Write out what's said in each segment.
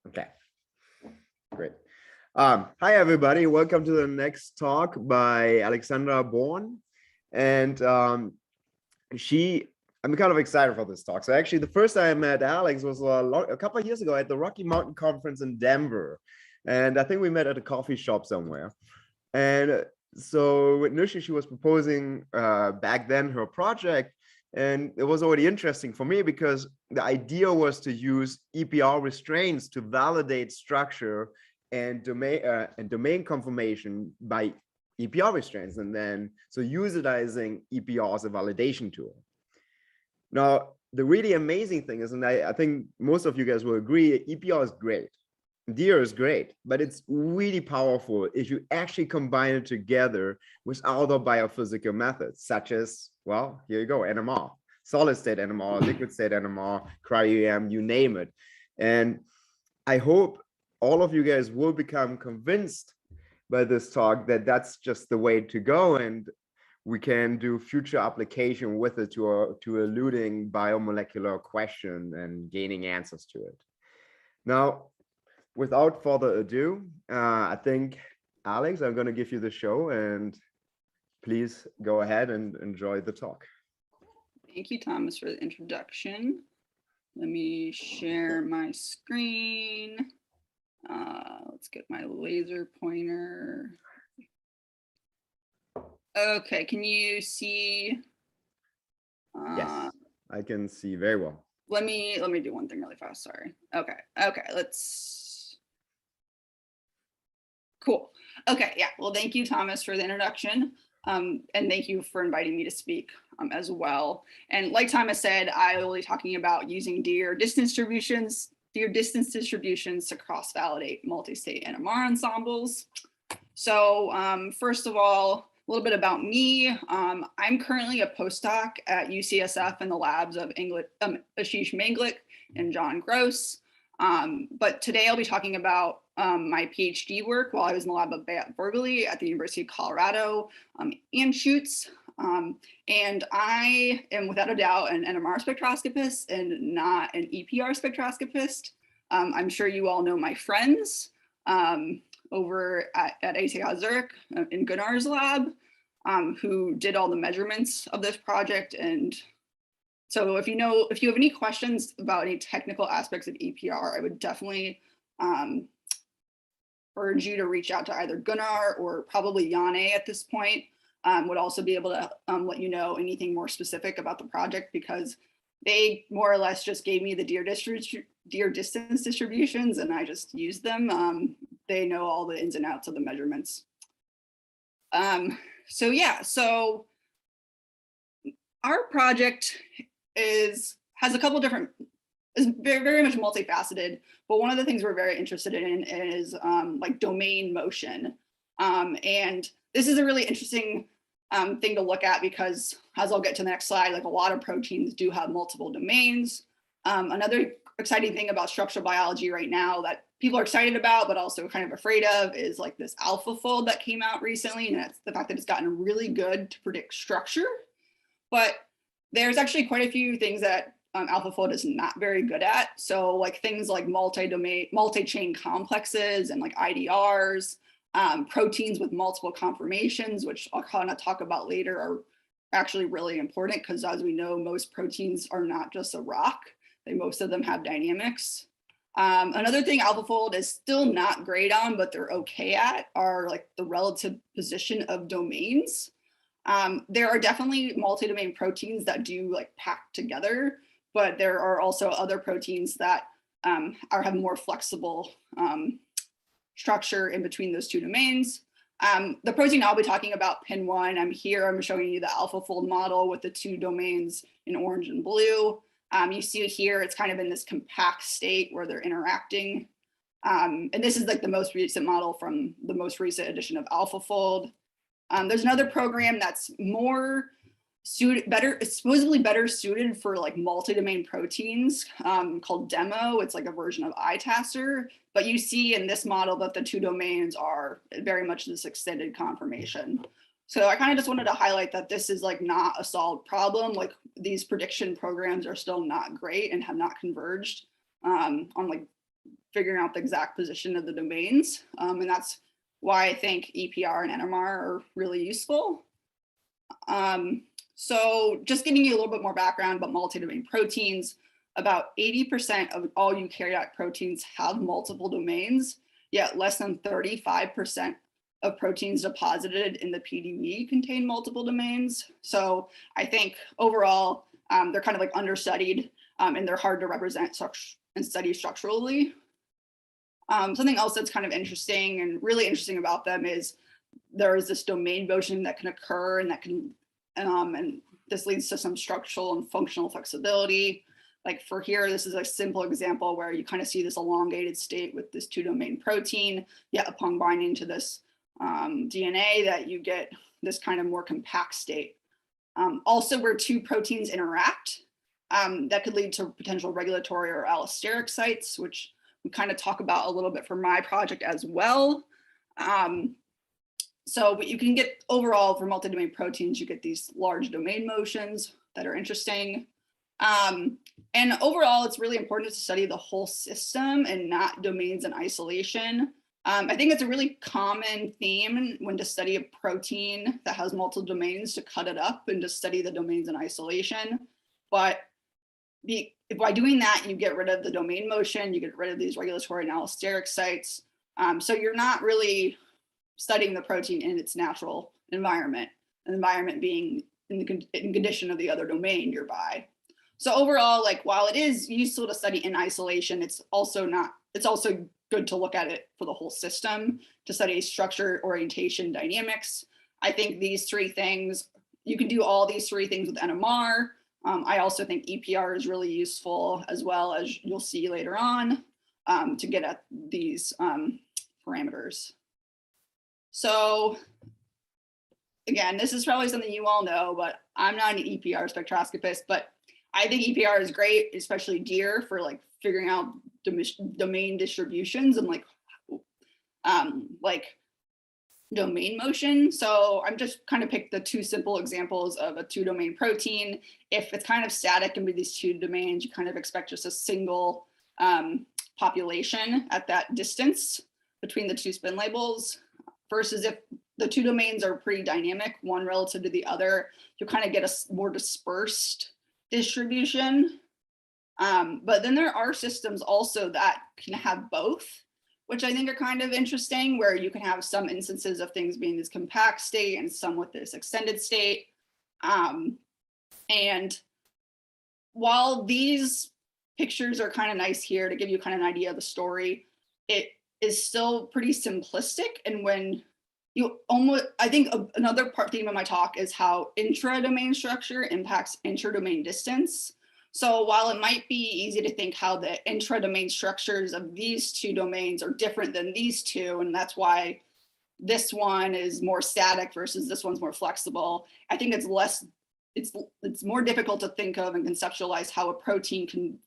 Okay, great. Hi, everybody. Welcome to the next talk by Alexandra Born. And I'm kind of excited for this talk. So actually, the first time I met Alex was a couple of years ago at the Rocky Mountain Conference in Denver. And I think we met at a coffee shop somewhere. And so with Nushi, she was proposing back then her project. And it was already interesting for me because the idea was to use EPR restraints to validate structure and domain conformation by EPR restraints, and then so utilizing EPR as a validation tool. Now, the really amazing thing is, and I think most of you guys will agree, EPR is great. DIR is great, but it's really powerful if you actually combine it together with other biophysical methods, such as, well, here you go, NMR, solid state NMR, liquid state NMR, cryo-EM, you name it. And I hope all of you guys will become convinced by this talk that that's just the way to go, and we can do future application with it to eluding biomolecular question and gaining answers to it. Now, without further ado, I think, Alex, I'm going to give you the show, and please go ahead and enjoy the talk. Thank you, Thomas, for the introduction. Let me share my screen. Let's get my laser pointer. Okay, can you see? Yes, I can see very well. Let me do one thing really fast. Sorry. Okay, let's. Cool. Okay, yeah. Well, thank you, Thomas, for the introduction. And thank you for inviting me to speak as well. And like Thomas said, I will be talking about using DIR distance distributions to cross-validate multi-state NMR ensembles. So first of all, a little bit about me. I'm currently a postdoc at UCSF in the labs of Ashish Manglik and John Gross. But today I'll be talking about my PhD work while I was in the lab of Beat Borgeli at the University of Colorado, Anschutz. And I am without a doubt an NMR spectroscopist and not an EPR spectroscopist. I'm sure you all know my friends over at ATH Zurich in Gunnar's lab, who did all the measurements of this project. And so if you have any questions about any technical aspects of EPR, I would definitely urge you to reach out to either Gunnar or probably Janne at this point. Would also be able to let you know anything more specific about the project, because they more or less just gave me the DIR distance distributions and I just used them. They know all the ins and outs of the measurements. So yeah, so our project has a couple different, is very much multifaceted, but one of the things we're very interested in is like domain motion. And this is a really interesting thing to look at because, as I'll get to the next slide, like a lot of proteins do have multiple domains. Another exciting thing about structural biology right now that people are excited about, but also kind of afraid of, is like this AlphaFold that came out recently, and that's the fact that it's gotten really good to predict structure. But there's actually quite a few things that AlphaFold is not very good at. So like things like multi-chain complexes and like IDRs, proteins with multiple conformations, which I'll kind of talk about later, are actually really important because, as we know, most proteins are not just a rock. Most of them have dynamics. Another thing AlphaFold is still not great on, but they're okay at, are like the relative position of domains. There are definitely multi-domain proteins that do like pack together, but there are also other proteins that have more flexible structure in between those two domains. The protein I'll be talking about, PIN1, I'm showing you the AlphaFold model with the two domains in orange and blue. You see it here, it's kind of in this compact state where they're interacting. And this is like the most recent model from the most recent edition of AlphaFold. There's another program that's more it's supposedly better suited for like multi-domain proteins called Demo. It's like a version of iTaster, but you see in this model that the two domains are very much this extended conformation. So I kind of just wanted to highlight that this is like not a solved problem. Like these prediction programs are still not great and have not converged on like figuring out the exact position of the domains. And that's why I think EPR and NMR are really useful. So just giving you a little bit more background about multi-domain proteins, about 80% of all eukaryotic proteins have multiple domains, yet less than 35% of proteins deposited in the PDV contain multiple domains. So I think overall, they're kind of like understudied and they're hard to represent and study structurally. Something else that's kind of interesting and really interesting about them is there is this domain motion that can occur and that can, and this leads to some structural and functional flexibility. Like for here, this is a simple example where you kind of see this elongated state with this 2-domain protein, yet upon binding to this DNA that you get this kind of more compact state. Also, where two proteins interact, that could lead to potential regulatory or allosteric sites, which we kind of talk about a little bit for my project as well. But you can get overall for multi-domain proteins, you get these large domain motions that are interesting. And overall, it's really important to study the whole system and not domains in isolation. I think it's a really common theme when to study a protein that has multiple domains to cut it up and to study the domains in isolation. But by doing that, you get rid of the domain motion, you get rid of these regulatory and allosteric sites. So you're not really studying the protein in its natural environment, an environment being in the condition of the other domain nearby. So overall, like while it is useful to study in isolation, it's also good to look at it for the whole system to study structure, orientation, dynamics. I think these three things, you can do all these three things with NMR. I also think EPR is really useful as well, as you'll see later on, to get at these parameters. So again, this is probably something you all know, but I'm not an EPR spectroscopist, but I think EPR is great, especially DEER, for like figuring out domain distributions and like domain motion. So I'm just kind of picked the two simple examples of a 2-domain protein. If it's kind of static and with these 2 domains, you kind of expect just a single population at that distance between the 2 spin labels, versus if the 2 domains are pretty dynamic, one relative to the other, you'll kind of get a more dispersed distribution. But then there are systems also that can have both, which I think are kind of interesting, where you can have some instances of things being this compact state and some with this extended state. And while these pictures are kind of nice here to give you kind of an idea of the story, it is still pretty simplistic. And when you I think another theme of my talk is how intra-domain structure impacts inter-domain distance. So while it might be easy to think how the intra-domain structures of these 2 domains are different than these 2, and that's why this one is more static versus this one's more flexible, I think it's more difficult to think of and conceptualize how a protein can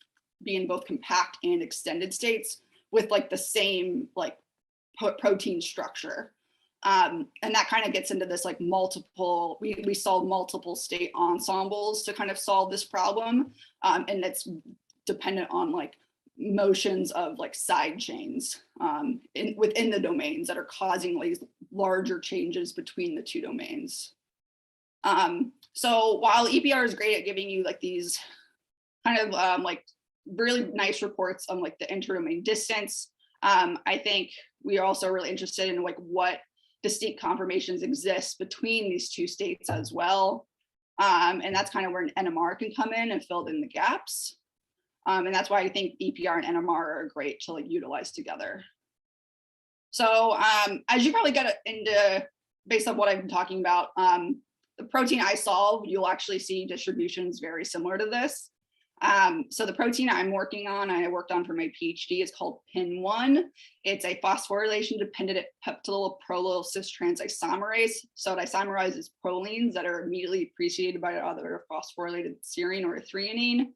be in both compact and extended states with like the same like protein structure. And that kind of gets into this like multiple, we solve multiple state ensembles to kind of solve this problem. And it's dependent on like motions of like side chains within the domains that are causing these larger changes between the 2 domains. So while EPR is great at giving you like these kind of like really nice reports on like the inter-domain distance, I think we are also really interested in like what distinct conformations exist between these 2 states as well. And that's kind of where an NMR can come in and fill in the gaps. And that's why I think EPR and NMR are great to like utilize together. So as you probably get into, based on what I've been talking about, the protein I solve, you'll actually see distributions very similar to this. So the protein I'm working on, I worked on for my PhD, is called PIN1. It's a phosphorylation dependent peptidyl prolyl cis trans isomerase. So it isomerizes prolines that are immediately preceded by either a phosphorylated serine or a threonine.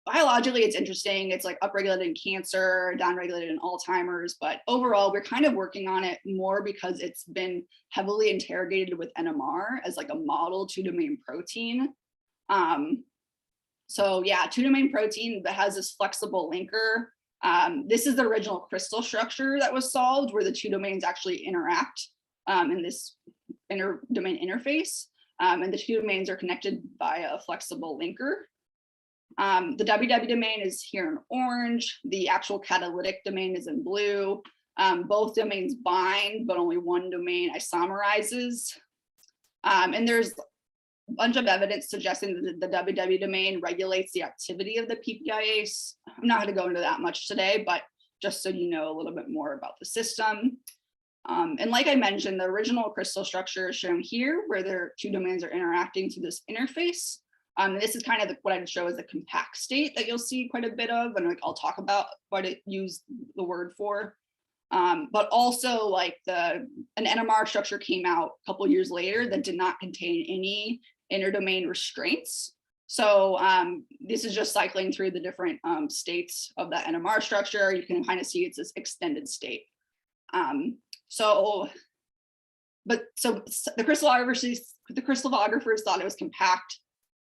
Biologically, it's interesting. It's like upregulated in cancer, downregulated in Alzheimer's, but overall, we're kind of working on it more because it's been heavily interrogated with NMR as like a model 2-domain protein. So yeah, 2-domain protein that has this flexible linker This is the original crystal structure that was solved, where the two domains actually interact in this inter-domain interface. And the two domains are connected by a flexible linker. The WW domain is here in orange. The actual catalytic domain is in blue. Both domains bind, but only one domain isomerizes. And there's a bunch of evidence suggesting that the WW domain regulates the activity of the PPIase. I'm not going to go into that much today, but just so you know a little bit more about the system. And like I mentioned, the original crystal structure is shown here, where their two domains are interacting through this interface. This is kind of what I'd show as a compact state that you'll see quite a bit of, and like I'll talk about what I use the word for. But also like an NMR structure came out a couple years later that did not contain any interdomain restraints. So this is just cycling through the different states of that NMR structure. You can kind of see it's this extended state. So the crystallographers thought it was compact.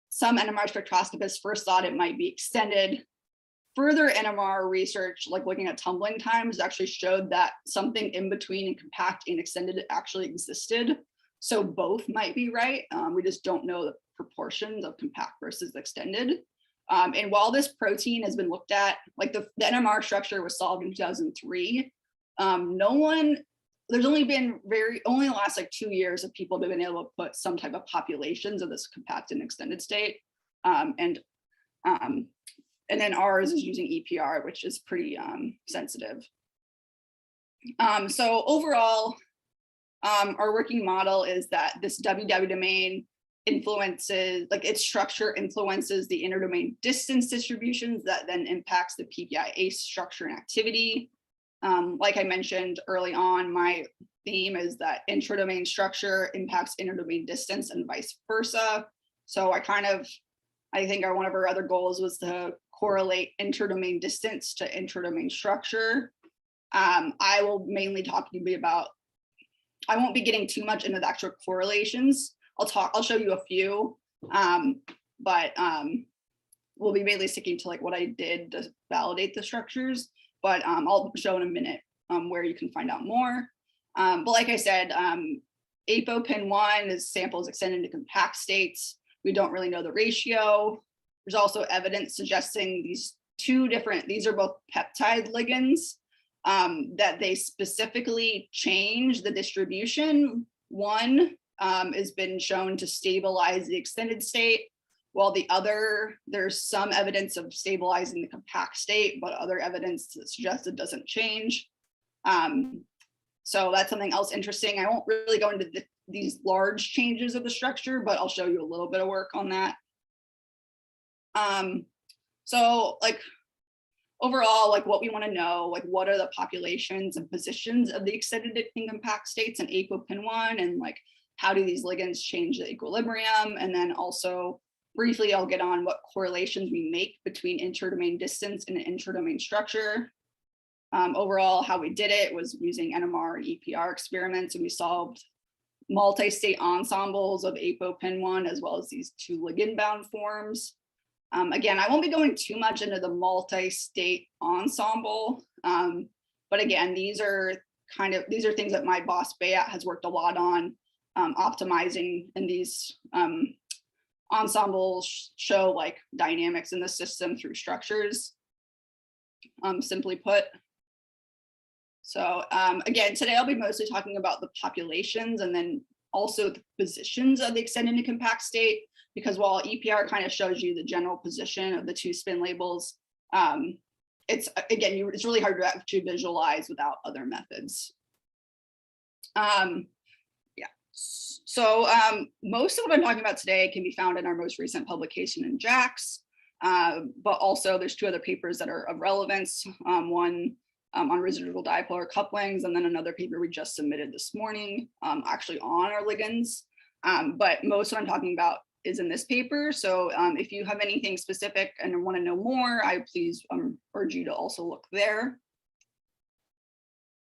Some NMR spectroscopists first thought it might be extended. Further NMR research, like looking at tumbling times, actually showed that something in between compact and extended actually existed. So both might be right. We just don't know the proportions of compact versus extended. And while this protein has been looked at, like the NMR structure was solved in 2003, there's only been only the last like 2 years of people have been able to put some type of populations of this compact and extended state. And then ours is using EPR, which is pretty sensitive. So overall, our working model is that this WW domain influences, like its structure influences the interdomain distance distributions that then impacts the PPI-ACE structure and activity. Like I mentioned early on, my theme is that intradomain structure impacts interdomain distance and vice versa. So I think one of our other goals was to correlate interdomain distance to intradomain structure. I will mainly talk to you about, I won't be getting too much into the actual correlations. I'll show you a few, but we'll be mainly sticking to like what I did to validate the structures. But I'll show in a minute where you can find out more. But like I said, ApoPin1 is samples extended to compact states. We don't really know the ratio. There's also evidence suggesting these are both peptide ligands, that they specifically change the distribution. One has been shown to stabilize the extended state, while the other, there's some evidence of stabilizing the compact state, but other evidence that suggests it doesn't change. So that's something else interesting. I won't really go into these large changes of the structure, but I'll show you a little bit of work on that. So like overall, like what we want to know, like what are the populations and positions of the extended and compact states in ApoPin1, and like how do these ligands change the equilibrium? And then also briefly, I'll get on what correlations we make between interdomain distance and intradomain structure. Overall, how we did it was using NMR and EPR experiments, and we solved multi-state ensembles of ApoPin1 as well as these two ligand-bound forms. Again, I won't be going too much into the multi-state ensemble, but again, these are things that my boss Bayat has worked a lot on, optimizing, and these ensembles show like dynamics in the system through structures, simply put. So again, today I'll be mostly talking about the populations and then also the positions of the extended and compact state, because while EPR kind of shows you the general position of the two spin labels, it's really hard to actually visualize without other methods. So most of what I'm talking about today can be found in our most recent publication in JACS, but also there's two other papers that are of relevance, one on residual dipolar couplings, and then another paper we just submitted this morning, actually on our ligands. But most of what I'm talking about is in this paper. So if you have anything specific and want to know more, I please urge you to also look there.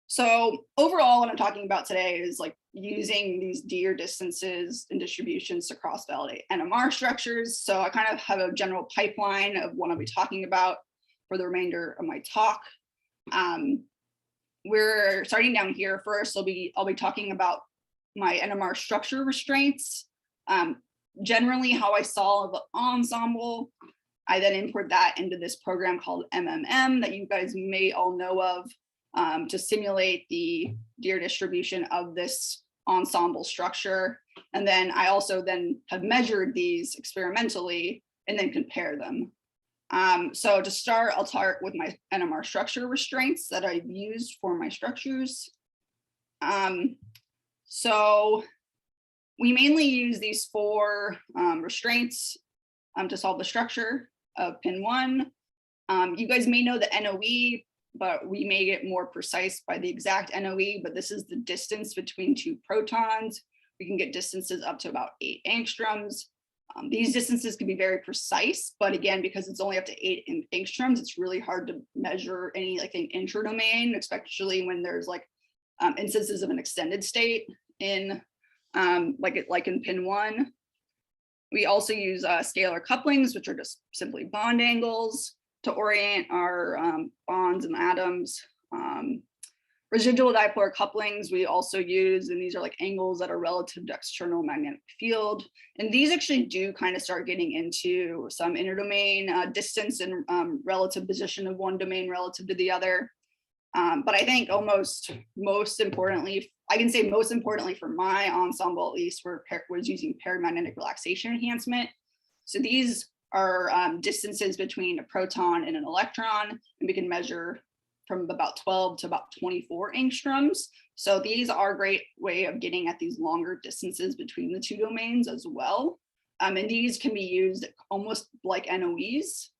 So overall, what I'm talking about today is like using these Deer distances and distributions to cross-validate NMR structures. So I kind of have a general pipeline of what I'll be talking about. for the remainder of my talk. We're starting down here first. I'll be talking about my NMR structure restraints. Generally how I solve the ensemble. I then import that into this program called MMM that you guys may all know of, to simulate the deer distribution of this ensemble structure. And then I also then have measured these experimentally and then compare them. So to start, I'll start with my NMR structure restraints that I've used for my structures. So we mainly use these 4 restraints to solve the structure of pin 1. You guys may know the NOE, but we may get more precise by the exact NOE, but this is the distance between 2 protons. We can get distances up to about 8 angstroms. These distances can be very precise, but again, because it's only up to 8 angstroms, it's really hard to measure anything intradomain, especially when there's like instances of an extended state in like in pin 1. We also use scalar couplings, which are just simply bond angles to orient our bonds and atoms. Residual dipolar couplings we also use, and these are like angles that are relative to external magnetic field. And these actually do kind of start getting into some interdomain distance and relative position of one domain relative to the other. But I think most importantly, I can say most importantly for my ensemble, at least, was using paramagnetic relaxation enhancement. So these are distances between a proton and an electron, and we can measure from about 12 to about 24 angstroms. So these are a great way of getting at these longer distances between the 2 domains as well. And these can be used almost like NOEs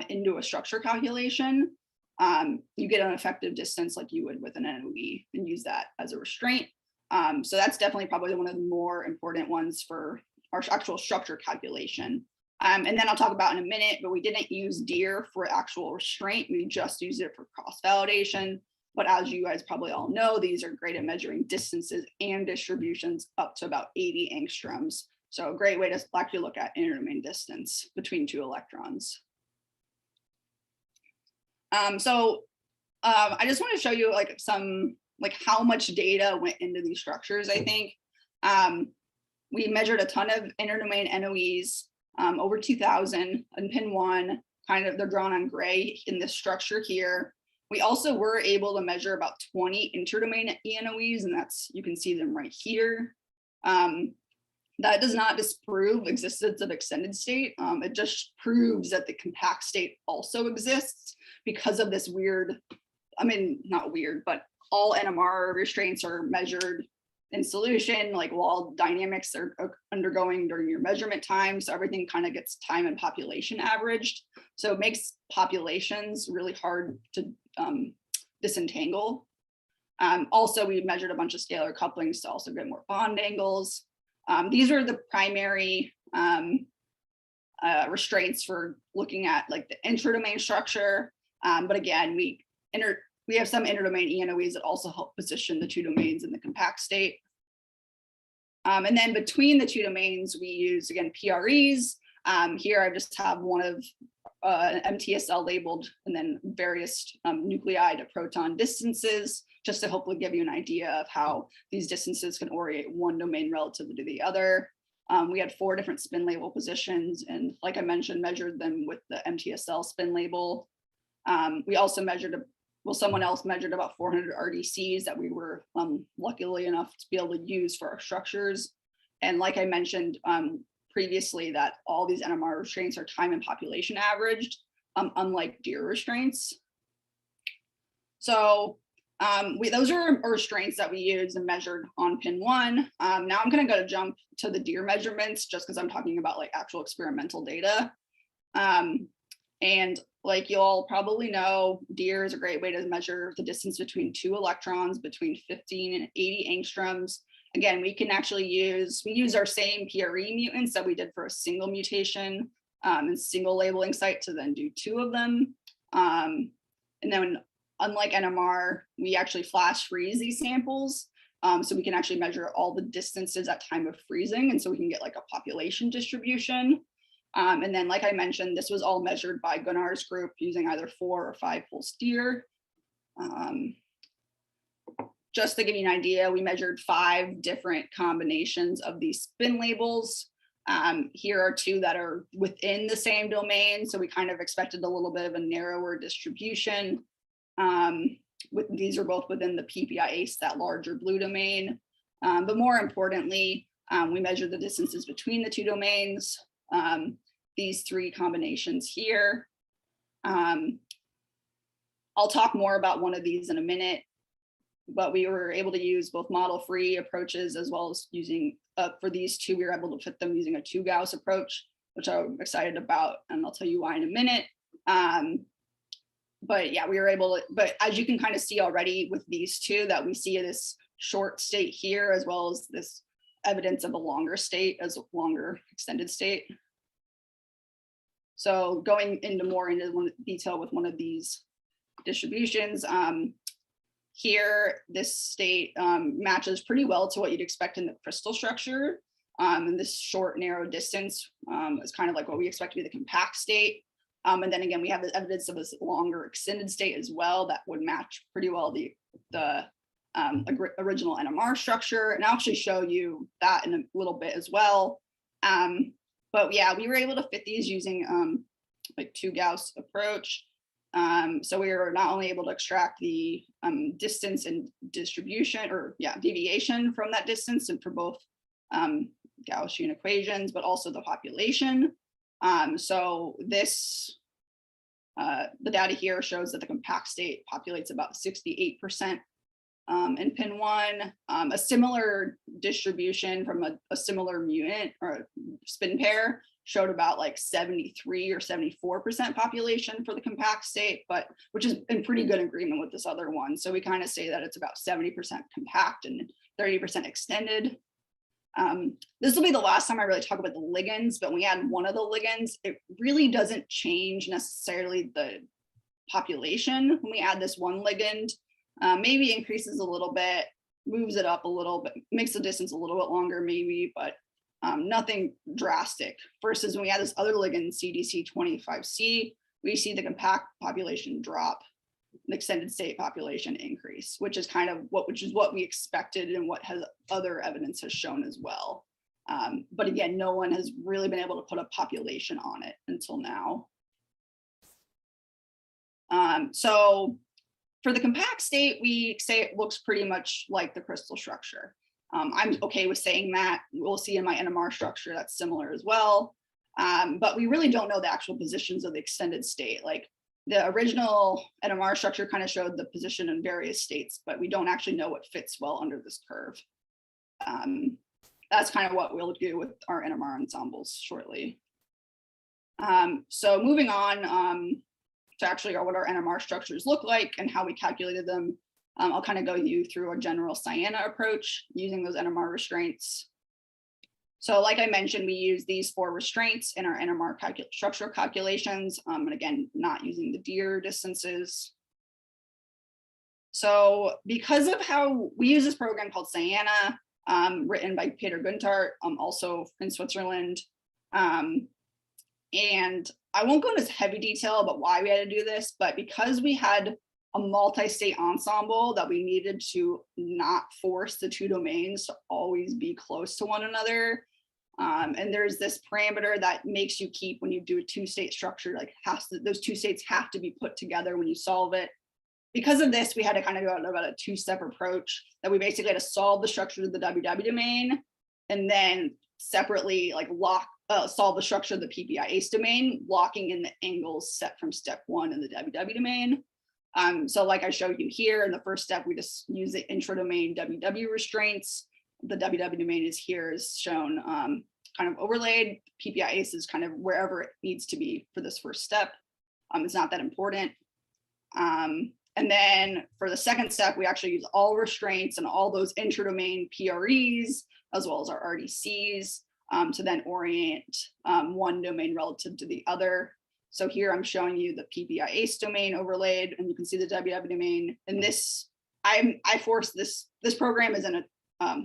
into a structure calculation. You get an effective distance like you would with an NOE and use that as a restraint. So that's definitely probably one of the more important ones for our actual structure calculation. And then I'll talk about in a minute, but we didn't use DEER for actual restraint. We just used it for cross validation. But as you guys probably all know, these are great at measuring distances and distributions up to about 80 angstroms. So a great way to actually look at interdomain distance between 2 electrons. I just want to show you how much data went into these structures. I think we measured a ton of interdomain NOEs, over 2,000 in pin 1, they're drawn on gray in this structure here. We also were able to measure about 20 interdomain ENOEs, and you can see them right here. That does not disprove existence of extended state. It just proves that the compact state also exists because of this weird, not weird, but all NMR restraints are measured in solution, like wall dynamics are undergoing during your measurement time. So everything kind of gets time and population averaged. So it makes populations really hard to disentangle. Also, we measured a bunch of scalar couplings to also get more bond angles. These are the primary restraints for looking at like the intradomain structure. But again, we have some interdomain ENOEs that also help position the 2 domains in the compact state. And then between the 2 domains, we use, again, PREs. Here I just have one of MTSL labeled and then various nuclei to proton distances, just to hopefully give you an idea of how these distances can orient one domain relative to the other. We had 4 different spin label positions, and like I mentioned, measured them with the MTSL spin label. We also someone else measured about 400 RDCs that we were luckily enough to be able to use for our structures. And like I mentioned previously, that all these NMR restraints are time and population averaged, unlike DEER restraints. So those are restraints that we used and measured on pin 1. Now I'm going to jump to the DEER measurements just because I'm talking about like actual experimental data. And like you'll probably know, DEER is a great way to measure the distance between 2 electrons between 15 and 80 angstroms. Again, we use our same PRE mutants that we did for a single mutation and single labeling site to then do 2 of them. And then unlike NMR, we actually flash freeze these samples. So we can actually measure all the distances at time of freezing. And so we can get like a population distribution. And then, like I mentioned, this was all measured by Gunnar's group using either 4 or 5 pulse steer. Just to give you an idea, we measured 5 different combinations of these spin labels. Here are 2 that are within the same domain, so we kind of expected a little bit of a narrower distribution. These are both within the PPI-ACE, that larger blue domain. But more importantly, we measured the distances between the 2 domains, these 3 combinations here. I'll talk more about one of these in a minute, but we were able to use both model-free approaches as well as using, for these 2, we were able to fit them using a 2 Gauss approach, which I'm excited about, and I'll tell you why in a minute. But yeah, we were able to, but as you can kind of see already with these 2, that we see this short state here, as well as this evidence of a longer state as a longer extended state. So going into more into detail with one of these distributions, here, this state matches pretty well to what you'd expect in the crystal structure. And this short, narrow distance is kind of like what we expect to be the compact state. And then again, we have the evidence of this longer extended state as well that would match pretty well the original NMR structure. And I'll actually show you that in a little bit as well. But yeah, we were able to fit these using like 2 Gauss approach. So we were not only able to extract the distance and distribution, or deviation from that distance, and for both Gaussian equations, but also the population. So this, the data here shows that the compact state populates about 68% in pin 1. A similar distribution from a similar mutant or spin pair showed about like 73 or 74% population for the compact state, but which is in pretty good agreement with this other one. So we kind of say that it's about 70% compact and 30% extended. This will be the last time I really talk about the ligands, but when we add one of the ligands, it really doesn't change necessarily the population. When we add this one ligand, maybe increases a little bit, moves it up a little bit, makes the distance a little bit longer maybe, but nothing drastic. Versus when we add this other ligand, CDC25C, we see the compact population drop, the extended state population increase, which is kind of what we expected and what other evidence has shown as well. But again, no one has really been able to put a population on it until now. So for the compact state, we say it looks pretty much like the crystal structure. I'm okay with saying that. We'll see in my NMR structure that's similar as well. But we really don't know the actual positions of the extended state. Like the original NMR structure kind of showed the position in various states, but we don't actually know what fits well under this curve. That's kind of what we'll do with our NMR ensembles shortly. So moving on to actually what our NMR structures look like and how we calculated them. I'll kind of go you through a general Siena approach using those NMR restraints. So like I mentioned, we use these 4 restraints in our NMR structural calculations, and again, not using the Deer distances. So because of how we use this program called Siena, written by Peter Guntart, also in Switzerland. And I won't go into heavy detail about why we had to do this, but because we had a multi-state ensemble that we needed to not force the 2 domains to always be close to one another. And there's this parameter that makes you keep when you do a 2-state structure, like those 2 states have to be put together when you solve it. Because of this, we had to kind of go about a 2-step approach that we basically had to solve the structure of the WW domain and then separately like solve the structure of the PPI-ACE domain, locking in the angles set from step 1 in the WW domain. So like I showed you here in the first step, we just use the intra-domain WW restraints. The WW domain is here is shown kind of overlaid. PPI-ACE is kind of wherever it needs to be for this first step. It's not that important. And then for the second step, we actually use all restraints and all those intra-domain PREs, as well as our RDCs, to then orient one domain relative to the other. So here I'm showing you the PPI-ACE domain overlaid, and you can see the WW domain. And this, I forced this program is in a,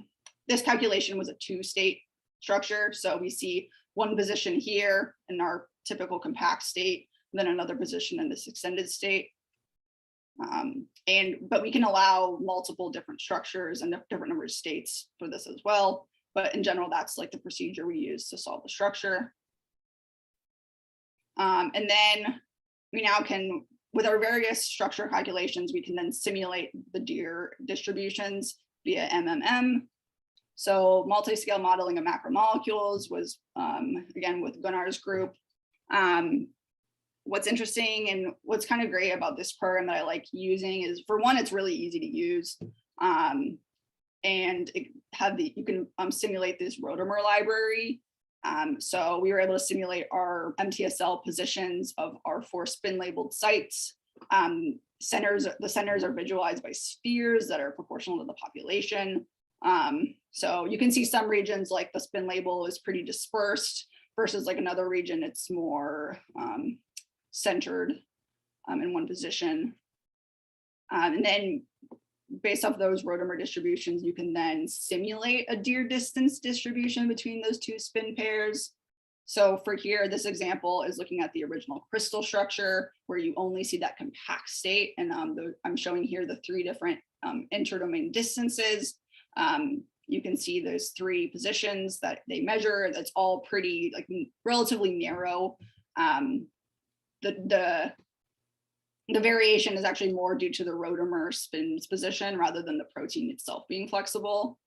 this calculation was a 2-state structure. So we see one position here in our typical compact state, then another position in this extended state. But we can allow multiple different structures and different number of states for this as well. But in general, that's like the procedure we use to solve the structure. And then we now can, with our various structure calculations, we can then simulate the Deer distributions via MMM. So multi-scale modeling of macromolecules was, again, with Gunnar's group. What's interesting and what's kind of great about this program that I like using is, for one, it's really easy to use. And you can simulate this rotamer library. So we were able to simulate our MTSL positions of our 4 spin labeled sites. The centers are visualized by spheres that are proportional to the population. So you can see some regions like the spin label is pretty dispersed versus like another region, it's more centered in one position. And then based off those rotamer distributions, you can then simulate a Deer distance distribution between those 2 spin pairs. So for here, this example is looking at the original crystal structure where you only see that compact state. And I'm showing here the 3 different interdomain distances. You can see those 3 positions that they measure. That's all pretty like relatively narrow. The variation is actually more due to the rotamer spin's position rather than the protein itself being flexible.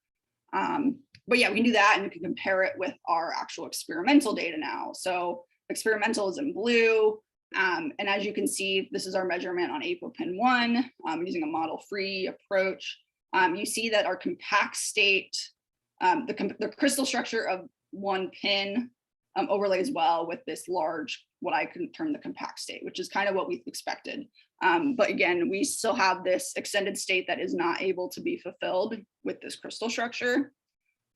But yeah, we can do that and we can compare it with our actual experimental data now. So experimental is in blue. And as you can see, this is our measurement on ApoPin 1 using a model-free approach. You see that our compact state, the crystal structure of 1 pin overlays well with this large, what I can term the compact state, which is kind of what we expected. But again, we still have this extended state that is not able to be fulfilled with this crystal structure.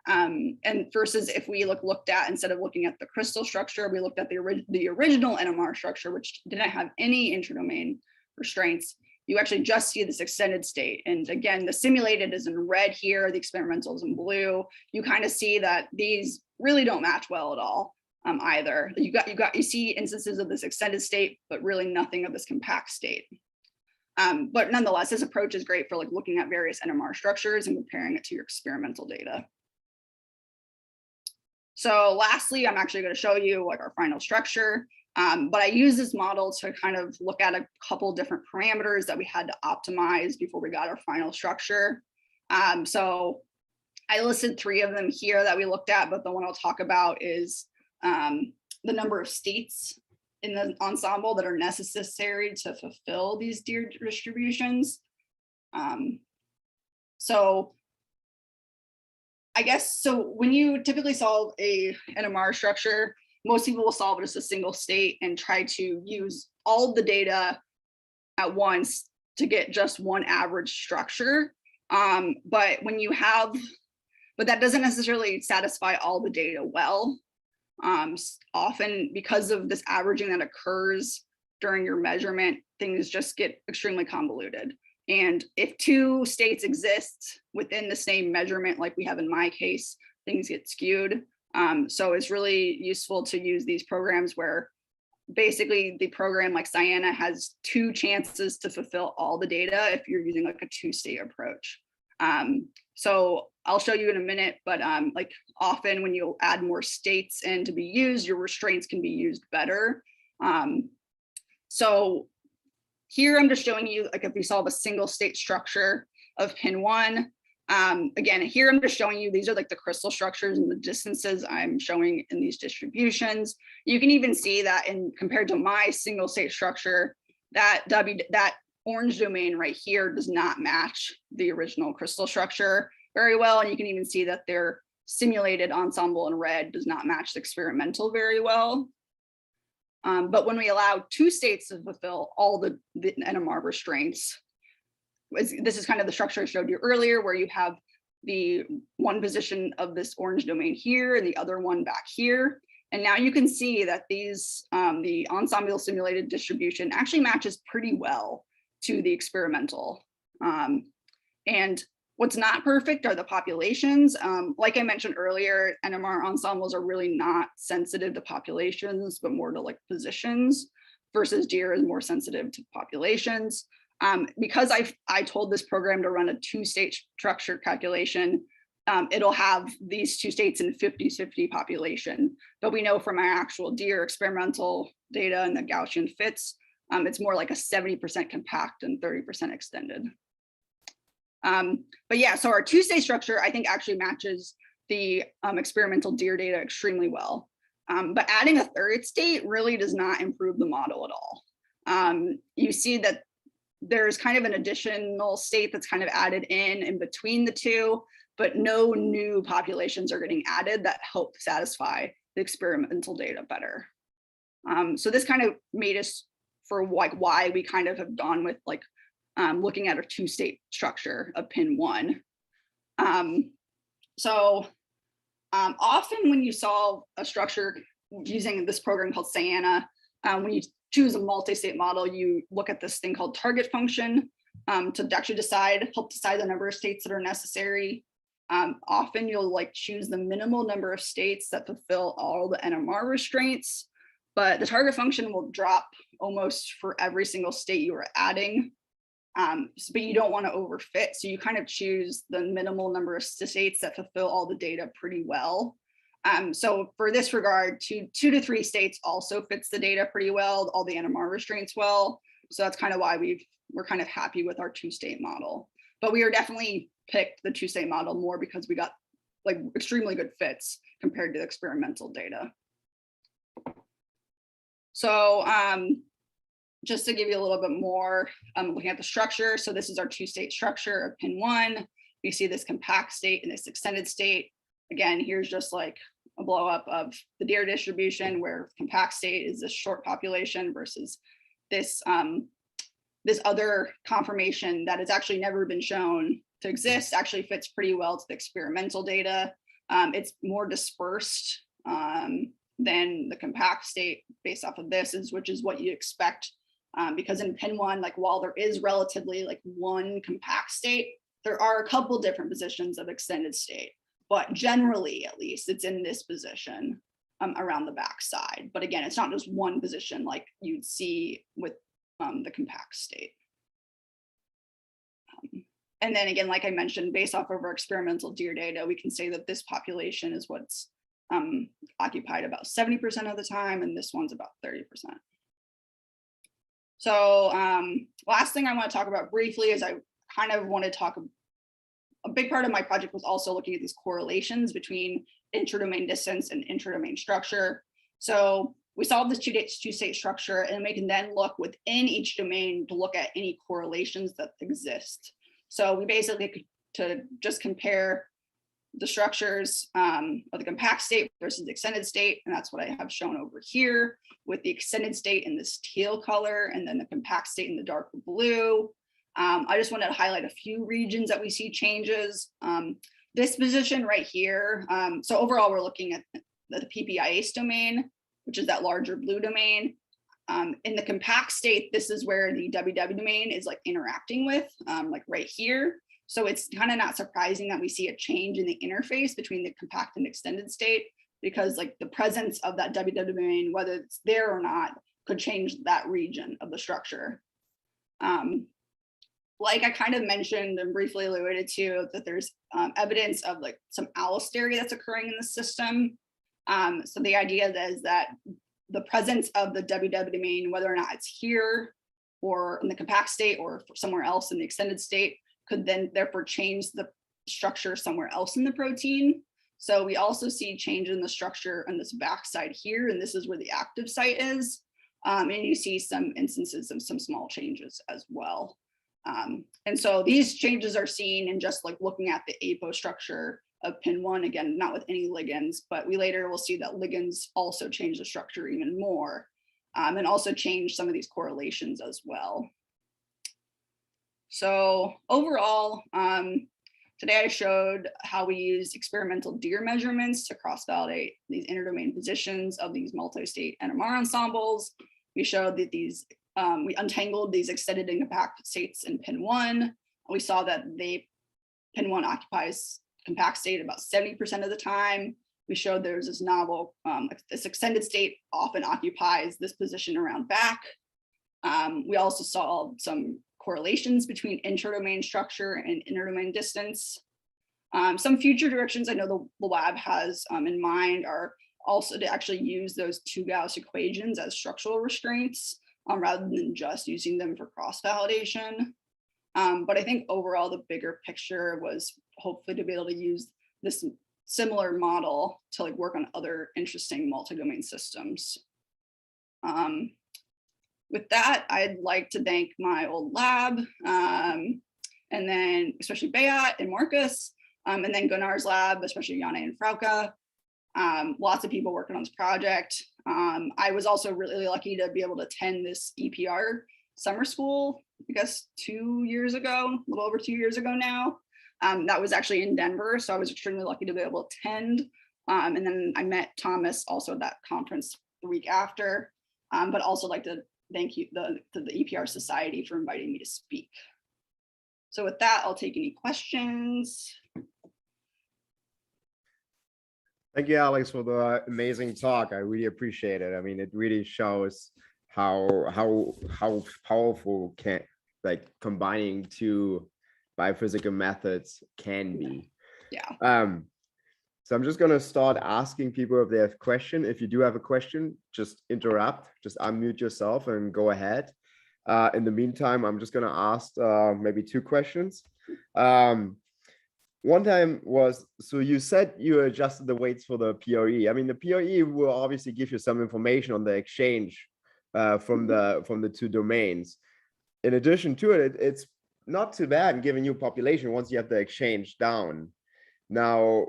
And versus if we looked at, instead of looking at the crystal structure, we looked at the original NMR structure, which didn't have any intradomain restraints. You actually just see this extended state. And again, the simulated is in red here, the experimental is in blue. You kind of see that these really don't match well at all. Either you see instances of this extended state, but really nothing of this compact state. But nonetheless, this approach is great for like looking at various NMR structures and comparing it to your experimental data. So lastly, I'm actually going to show you like our final structure. But I use this model to kind of look at a couple different parameters that we had to optimize before we got our final structure. So I listed 3 of them here that we looked at, but the one I'll talk about is the number of states in the ensemble that are necessary to fulfill these Deer distributions. So I guess, so when you typically solve a NMR structure, most people will solve it as a single state and try to use all the data at once to get just one average structure. But that doesn't necessarily satisfy all the data well. Often because of this averaging that occurs during your measurement, things just get extremely convoluted. And if 2 states exist within the same measurement, like we have in my case, things get skewed. So it's really useful to use these programs where basically the program like Cyanna has 2 chances to fulfill all the data if you're using like a 2-state approach. So I'll show you in a minute, but like often when you add more states in to be used, your restraints can be used better. So here I'm just showing you like if we solve a single state structure of pin 1. Again, here I'm just showing you, these are like the crystal structures and the distances I'm showing in these distributions. You can even see that compared to my single state structure, that orange domain right here does not match the original crystal structure very well. And you can even see that their simulated ensemble in red does not match the experimental very well. But when we allow 2 states to fulfill all the NMR restraints, this is kind of the structure I showed you earlier, where you have the one position of this orange domain here and the other one back here. And now you can see that these, the ensemble simulated distribution actually matches pretty well to the experimental. And What's not perfect are the populations. Like I mentioned earlier, NMR ensembles are really not sensitive to populations, but more to like positions, versus deer is more sensitive to populations. Because I told this program to run a 2-state structure calculation, it'll have these 2 states in 50-50 population. But we know from our actual deer experimental data and the Gaussian fits, it's more like a 70% compact and 30% extended. But yeah, so our 2-state structure, I think, actually matches the experimental deer data extremely well. But adding a 3rd state really does not improve the model at all. You see that there's kind of an additional state that's kind of added in between the two, but no new populations are getting added that help satisfy the experimental data better. So this kind of made us for like why we kind of have gone with like looking at a 2-state structure of pin 1. Often when you solve a structure using this program called Sienna, when you choose a multi-state model, you look at this thing called target function to actually help decide the number of states that are necessary. Often you'll like choose the minimal number of states that fulfill all the NMR restraints, but the target function will drop almost for every single state you are adding. But you don't want to overfit, so you kind of choose the minimal number of states that fulfill all the data pretty well. So for this regard, 2 to 3 states also fits the data pretty well, all the NMR restraints well. So that's kind of why we're kind of happy with our 2-state model. But we are definitely picked the 2-state model more because we got like extremely good fits compared to the experimental data. So just to give you a little bit more, looking at the structure. So this is our 2-state structure of pin 1. We see this compact state and this extended state. Again, here's just like a blow up of the deer distribution, where compact state is this short population versus this this other conformation that has actually never been shown to exist, actually fits pretty well to the experimental data. It's more dispersed than the compact state based off of this, which is what you expect. Because in pin 1, like while there is relatively like one compact state, there are a couple different positions of extended state, but generally, at least, it's in this position around the back side. But again, it's not just one position like you'd see with the compact state. And then again, like I mentioned, based off of our experimental deer data, we can say that this population is what's occupied about 70% of the time, and this one's about 30%. So last thing I want to talk about briefly is I kind of want to talk, a big part of my project was also looking at these correlations between intradomain distance and intradomain structure. So we solved this 2-state structure, and we can then look within each domain to look at any correlations that exist. So we basically to just compare the structures of the compact state versus the extended state, and that's what I have shown over here, with the extended state in this teal color and then the compact state in the dark blue. I just wanted to highlight a few regions that we see changes. This position right here, so overall we're looking at the PPIACE domain, which is that larger blue domain. In the compact state, this is where the WW domain is like interacting with, like right here. So it's kind of not surprising that we see a change in the interface between the compact and extended state, because like the presence of that WW domain, whether it's there or not, could change that region of the structure. Like I kind of mentioned and briefly alluded to, that there's evidence of like some allostery that's occurring in the system. So the idea is that the presence of the WW domain, whether or not it's here or in the compact state or somewhere else in the extended state, could then therefore change the structure somewhere else in the protein. So we also see change in the structure on this backside here, and this is where the active site is. And you see some instances of some small changes as well. And so these changes are seen in just like looking at the apo structure of pin 1, again, not with any ligands, but we later will see that ligands also change the structure even more, and also change some of these correlations as well. So overall, today I showed how we use experimental deer measurements to cross-validate these interdomain positions of these multi-state NMR ensembles. We showed that these, we untangled these extended and compact states in pin 1. We saw that they pin 1 occupies compact state about 70% of the time. We showed there's this novel, this extended state often occupies this position around back. We also saw some correlations between intradomain structure and interdomain distance. Some future directions I know the lab has in mind are also to actually use those 2 Gauss equations as structural restraints rather than just using them for cross-validation. But I think overall the bigger picture was hopefully to be able to use this similar model to like work on other interesting multi-domain systems. With that, I'd like to thank my old lab, and then especially Beat and Marcus, and then Gunnar's lab, especially Janne and Frauke. Lots of people working on this project. I was also really lucky to be able to attend this EPR summer school, I guess 2 years ago, a little over 2 years ago now. That was actually in Denver, so I was extremely lucky to be able to attend. And then I met Thomas also at that conference the week after, but also like to thank you to the EPR Society for inviting me to speak. So with that, I'll take any questions. Thank you, Alex, for the amazing talk. I really appreciate it. I mean, it really shows how powerful combining 2 biophysical methods can be. Yeah. So I'm just gonna start asking people if they have a question. If you do have a question, just interrupt, just unmute yourself and go ahead. In the meantime, I'm just gonna ask maybe 2 questions. One time was, so you said you adjusted the weights for the PRE. I mean, the PRE will obviously give you some information on the exchange from the 2 domains. In addition to it, it's not too bad in giving you population once you have the exchange down. Now,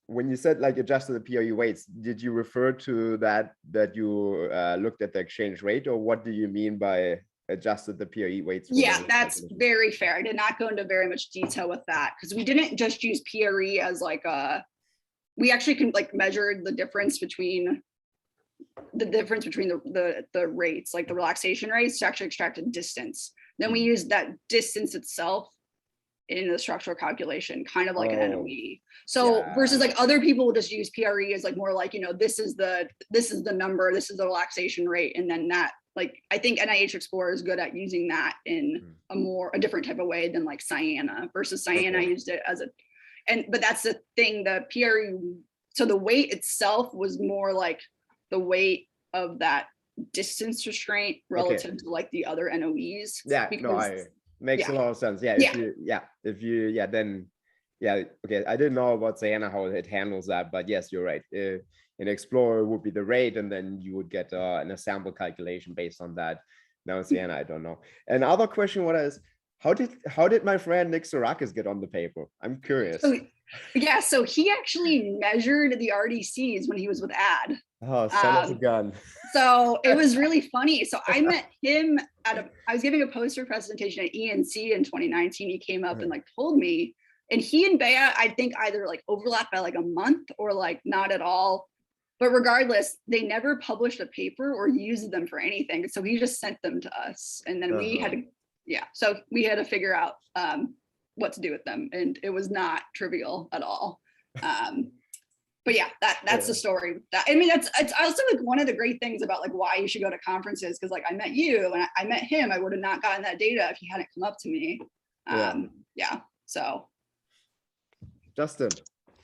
when you said like adjusted the PRE weights, did you refer to that you looked at the exchange rate, or what do you mean by adjusted the PRE weights? Yeah, that's very fair. I did not go into very much detail with that because we didn't just use PRE as like we actually can like measure the difference between the rates, like the relaxation rates, to actually extract a distance. Then we use that distance itself in the structural calculation, kind of like an NOE. So versus like other people will just use PRE as like more like, you know, this is the number, this is the relaxation rate, and then that, like, I think NIH Explorer is good at using that in a different type of way than like Cyana, versus Cyana used it as but that's the thing, the PRE, so the weight itself was more like the weight of that distance restraint relative to like the other NOEs. Yeah, because, makes a lot of sense. Yeah, okay. I didn't know about Cyana, how it handles that, but yes, you're right. In Explorer would be the rate, and then you would get an ensemble calculation based on that. Now in Cyana, I don't know. Another question was, how did my friend Nick Sorakis get on the paper? I'm curious. So he actually measured the RDCs when he was with AD. Oh, son of a gun. So it was really funny. So I met him I was giving a poster presentation at ENC in 2019. He came up and like told me, and he and Bea, I think either like overlapped by like a month or like not at all. But regardless, they never published a paper or used them for anything. So he just sent them to us. And then we had to figure out what to do with them. And it was not trivial at all. But yeah, that's the story. I mean, it's also like one of the great things about like why you should go to conferences, because like I met you and I met him. I would have not gotten that data if he hadn't come up to me. So Justin.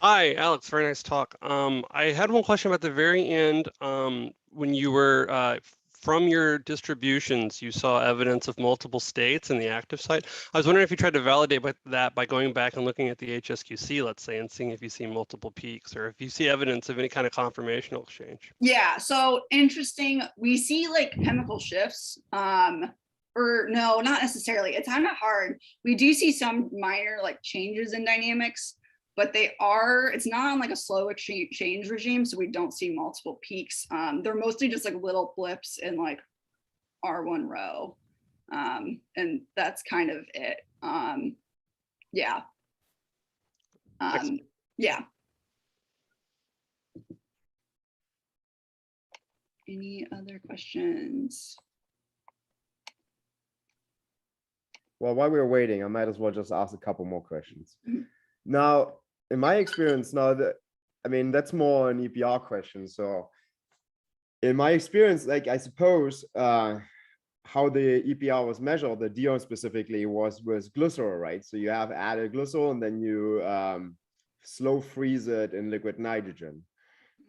Hi, Alex. Very nice talk. I had one question about the very end. When you were from your distributions, you saw evidence of multiple states in the active site. I was wondering if you tried to validate that by going back and looking at the HSQC, let's say, and seeing if you see multiple peaks, or if you see evidence of any kind of conformational exchange. Yeah, so interesting. We see like chemical shifts, or no, not necessarily. It's kind of hard. We do see some minor like changes in dynamics, but it's not on like a slow exchange regime, so we don't see multiple peaks. They're mostly just like little blips in like R1 row, and that's kind of it. Yeah. Any other questions? Well, while we're waiting, I might as well just ask a couple more questions. Mhm. Now, in my experience, I mean, that's more an EPR question. So in my experience, like, I suppose how the EPR was measured, the dione specifically, was glycerol, right? So you have added glycerol and then you slow freeze it in liquid nitrogen.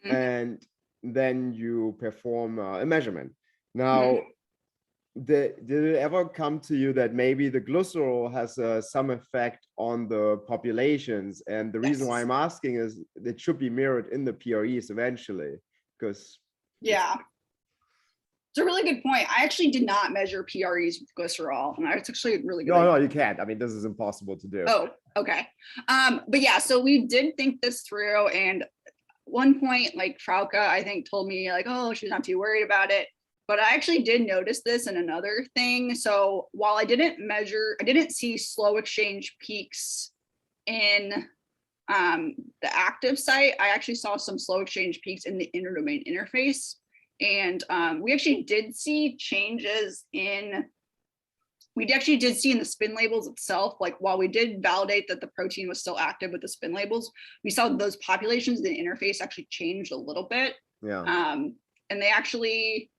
Mhm. And then you perform a measurement. Now, did it ever come to you that maybe the glycerol has some effect on the populations? And the reason why Yes. I'm asking is it should be mirrored in the PREs eventually, because Yeah. It's a really good point. I actually did not measure PREs with glycerol, and that's actually a really good no, idea. you can't. I mean, this is impossible to do. Oh, okay. But yeah, so we did think this through, and one point, like Frauke, I think, told me like, oh, she's not too worried about it. But I actually did notice this in another thing. So while I didn't see slow exchange peaks in the active site, I actually saw some slow exchange peaks in the interdomain interface. And we actually did see changes in the spin labels itself. Like while we did validate that the protein was still active with the spin labels, we saw those populations in the interface actually changed a little bit. Yeah. And they actually,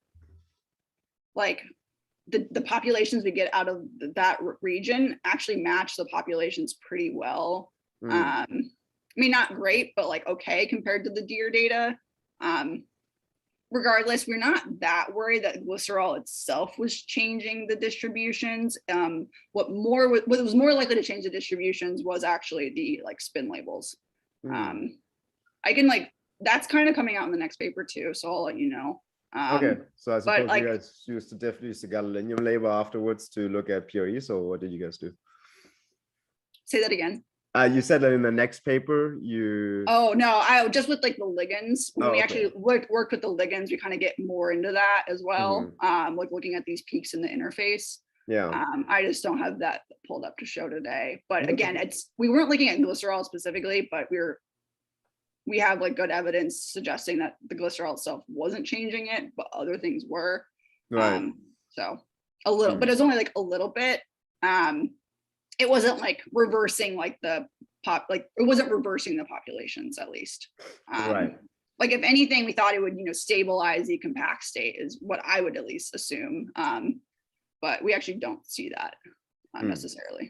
like, the populations we get out of that region actually match the populations pretty well. I mean, not great, but like okay compared to the deer data. Regardless, we're not that worried that glycerol itself was changing the distributions. What was more likely to change the distributions was actually the like spin labels. I can that's kind of coming out in the next paper too, so I'll let you know. Okay, so I suppose like, you guys definitely used the gadolinium label afterwards to look at PREs, or what did you guys do? Say that again. You said that in the next paper you. Oh no, I just with like the ligands. When we okay. actually worked with the ligands, we kind of get more into that as well. Like looking at these peaks in the interface. Yeah. I just don't have that pulled up to show today. But again, we weren't looking at glycerol specifically, but we have like good evidence suggesting that the glycerol itself wasn't changing it, but other things were. Right. So a little, but it's only like a little bit. It wasn't like reversing like it wasn't reversing the populations at least. Right. Like if anything, we thought it would, stabilize the compact state is what I would at least assume. But we actually don't see that necessarily.